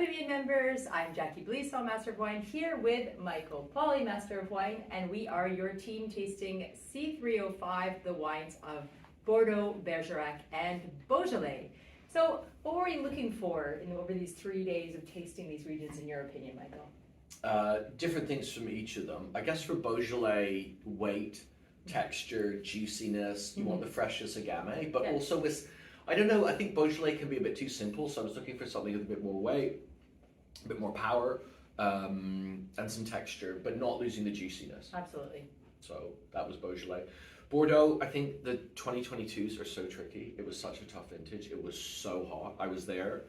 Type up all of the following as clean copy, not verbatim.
Opimian members, I'm Jacky, Blisson, Master of Wine, here with Michael, Palij, Master of Wine, and we are your team tasting C305, the wines of Bordeaux, Bergerac, and Beaujolais. So what were you looking for over these 3 days of tasting these regions, in your opinion, Michael? Different things from each of them. I guess for Beaujolais, weight, texture, juiciness, you want the freshness of Gamay, but also with, I don't know, I think Beaujolais can be a bit too simple, so I was looking for something with a bit more weight, a bit more power, and some texture, but not losing the juiciness. Absolutely. So that was Beaujolais. Bordeaux, I think the 2022s are so tricky. It was such a tough vintage. It was so hot. I was there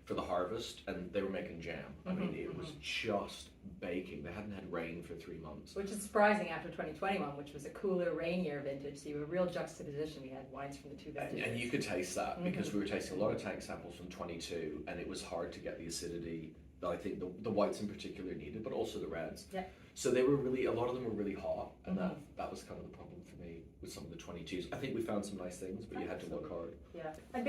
for the harvest and they were making jam. I mean, it was just baking. They hadn't had rain for 3 months. Which is surprising after 2021, which was a cooler, rainier vintage. So you have a real juxtaposition. We had wines from the two vintages. And you could taste that because we were tasting a lot of tank samples from 22 and it was hard to get the acidity that I think the whites in particular needed, but also the reds. Yeah. So they were really, a lot of them were really hot, and that was kind of the problem for me with some of the 22s. I think we found some nice things, but you had to look hard. Yeah. And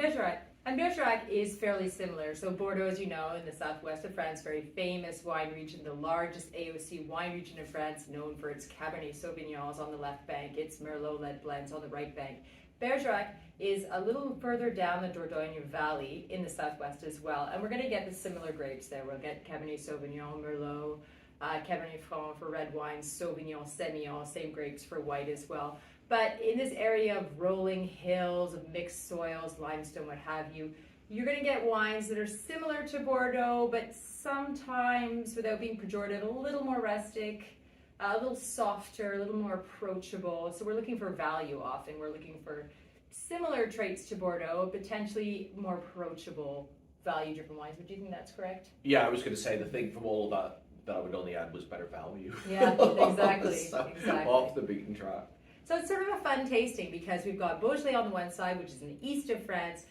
Bergerac is fairly similar. So Bordeaux, as you know, in the southwest of France, very famous wine region, the largest AOC wine region of France, known for its Cabernet Sauvignons on the left bank, its Merlot-led blends on the right bank. Bergerac is a little further down the Dordogne Valley in the southwest as well, and we're going to get the similar grapes there. We'll get Cabernet Sauvignon, Merlot, Cabernet Franc for red wines, Sauvignon, Semillon, same grapes for white as well. But in this area of rolling hills, of mixed soils, limestone, what have you, you're going to get wines that are similar to Bordeaux, but sometimes, without being pejorative, a little more rustic, a little softer, a little more approachable. So we're looking for value often. We're looking for similar traits to Bordeaux, potentially more approachable, value-driven wines. But do you think that's correct? Yeah, I was going to say the thing from all of that I would only add was better value. Yeah, exactly. Exactly. Off the beaten track. So it's sort of a fun tasting because we've got Beaujolais on the one side, which is in the east of France,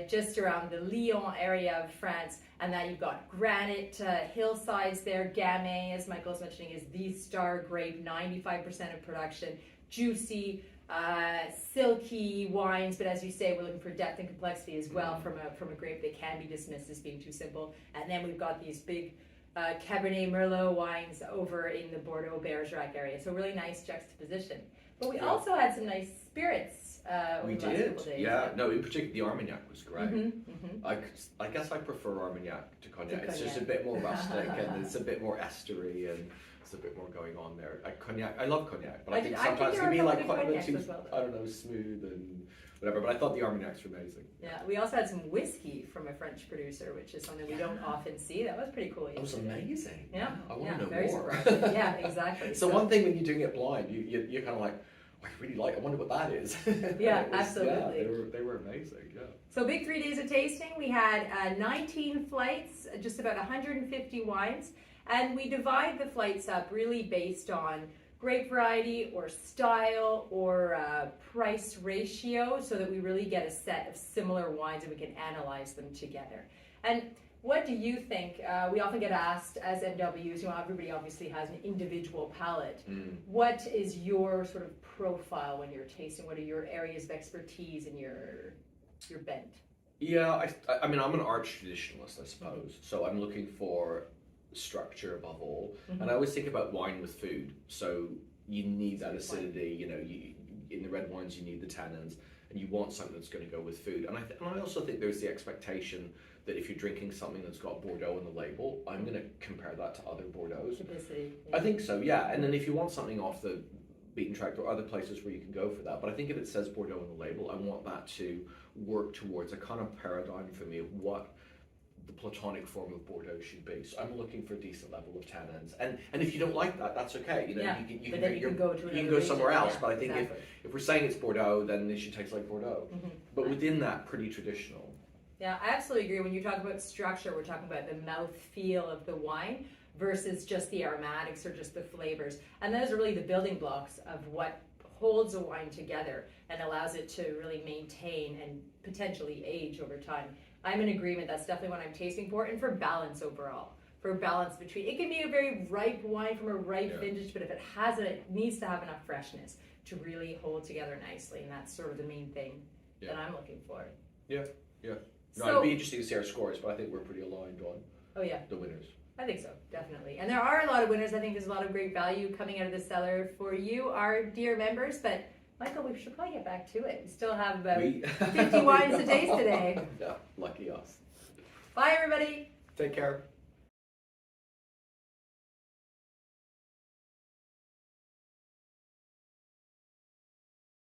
just around the Lyon area of France, and then you've got granite hillsides there. Gamay, as Michael's mentioning, is the star grape, 95% of production, juicy, silky wines, but as you say, we're looking for depth and complexity as well from a grape that can be dismissed as being too simple. And then we've got these big Cabernet Merlot wines over in the Bordeaux Bergerac area. So really nice juxtaposition. But we also had some nice spirits over the last couple days. Yeah. No, in particular the Armagnac was great. I guess I prefer Armagnac to Cognac. It's just a bit more rustic and it's a bit more estery and there's a bit more going on there. Cognac, I love Cognac, but I think sometimes it can be like quite a bit too, I don't know, smooth and whatever, but I thought the Armagnacs were amazing. Yeah, we also had some whiskey from a French producer, which is something we don't often see. That was pretty cool. That was amazing. Yeah, I want to know very more. Surprising. Yeah, exactly. So one thing when you're doing it blind, you're kind of like, I really like, I wonder what that is. Yeah, absolutely. Yeah, they were amazing, yeah. So big 3 days of tasting. We had 19 flights, just about 150 wines, and we divide the flights up really based on grape variety or style or price ratio so that we really get a set of similar wines and we can analyze them together. And what do you think? We often get asked as MWs, everybody obviously has an individual palate. What is your sort of profile when you're tasting? What are your areas of expertise and your bent? Yeah, I mean, I'm an arch traditionalist, I suppose. So I'm looking for structure above all, and I always think about wine with food. So you need that acidity. In the red wines you need the tannins, and you want something that's going to go with food. And I also think there's the expectation that if you're drinking something that's got Bordeaux on the label, I'm going to compare that to other Bordeaux. Typicity. I think so, yeah. And then if you want something off the beaten track, there are other places where you can go for that. But I think if it says Bordeaux on the label, I want that to work towards a kind of paradigm for me of what the platonic form of Bordeaux should be. So I'm looking for a decent level of tannins, and if you don't like that, that's okay. You can go somewhere else. But I think if we're saying it's Bordeaux, then it should taste like Bordeaux. But within that, pretty traditional. Yeah, I absolutely agree. When you talk about structure, we're talking about the mouth feel of the wine versus just the aromatics or just the flavors, and those are really the building blocks of what holds a wine together and allows it to really maintain and potentially age over time. I'm in agreement. That's definitely what I'm tasting for, and for balance overall. For balance between, it can be a very ripe wine from a ripe vintage, but if it has it needs to have enough freshness to really hold together nicely, and that's sort of the main thing that I'm looking for. Yeah, yeah. No, it'd be interesting to see our scores, but I think we're pretty aligned on Oh yeah, the winners. I think so, definitely. And there are a lot of winners. I think there's a lot of great value coming out of the cellar for you, our dear members. But Michael, we should probably get back to it. We still have about 50 wines to taste today. Yeah, lucky us. Bye, everybody. Take care.